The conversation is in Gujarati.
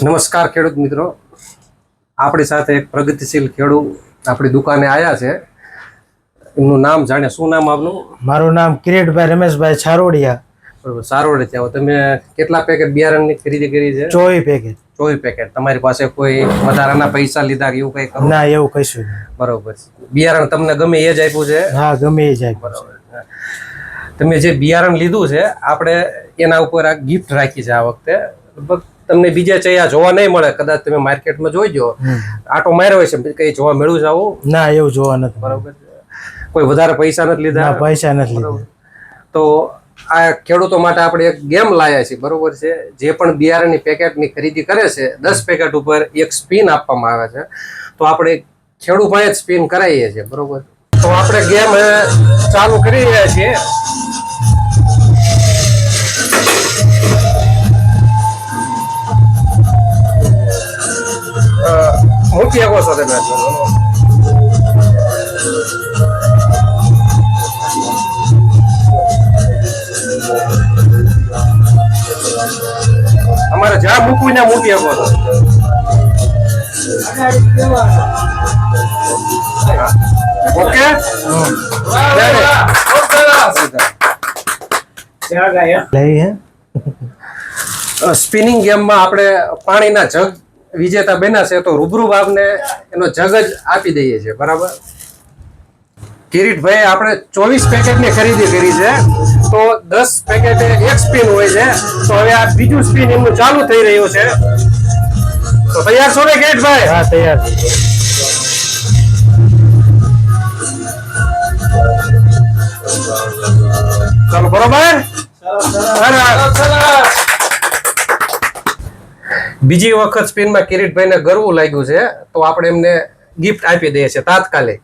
નમસ્કાર ખેડૂત મિત્રો, આપણી સાથે એક પ્રગતિશીલ ખેડૂત આપણી દુકાને આવ્યા છે. એમનું નામ જાણે. શું નામ આપનું? મારું નામ કિરીટભાઈ રમેશભાઈ છારોડિયા. બરોબર, સારોડિયા. તમે કેટલા પેકેટ બિયારણની ખરીદી કરી છે? 24 પેકેટ. 24 પેકેટ. તમારી પાસે કોઈ વધારાના પૈસા લીધા એવું કઈ ખરું? ના, એવું કશું નહીં. બરોબર. બિયારણ તમને ગમે એ જ આપ્યું છે? હા, ગમે એ જાય. બરોબર. તમે જે બિયારણ લીધું છે, આપણે એના ઉપર આ ગિફ્ટ રાખી છે આ વખતે. લગભગ તમને બીજા ચૈયા જોવા નહીં મળે. કદાચ તમે માર્કેટમાં જોઈજો, આટો માર્યો હોય છે, કઈ જોવા મળ્યું છે આવું? ના, એવું જોવા નથી. બરોબર. કોઈ વધારે પૈસા નથી લીધા? ના, પૈસા નથી લીધા. તો આ ખેડૂતો માટે આપણે એક ગેમ લાયા છીએ. બરોબર છે. જે પણ બિયારણની પેકેટની ખરીદી કરે છે, 10 પેકેટ ઉપર એક સ્પિન આપવામાં આવે છે. તો આપણે ખેડૂત પાસે જ સ્પિન કરાવીએ છીએ. બરોબર. તો આપણે ગેમ ચાલુ કરી રહ્યા છીએ. મૂકી શકો છો તમે. અમારે જ્યાં મૂકવું ને મૂકી શકો છો. ઓકે. સ્પિનિંગ ગેમમાં આપણે પાણીના જગ વિજેતા બન્યા છે, તો રૂબરૂ આપને એનો જગ જ આપી દઈએ છીએ. બરાબર. કિરીટભાઈ આપણે 24 પેકેટની ખરીદી કરી છે, તો 10 પેકેટ એક સ્પિન હોય છે. તો હવે આ બીજું સ્પિન એમનું ચાલુ થઈ રહ્યું છે. તો તૈયાર છો ને કિરીટભાઈ? હા, તૈયાર. ચાલો. બરોબર. બીજી વખત સ્પિનમાં કિરીટભાઈને ગરવું લાગ્યું છે, તો આપણે એમને ગિફ્ટ આપી દઈએ છીએ તાત્કાલિક.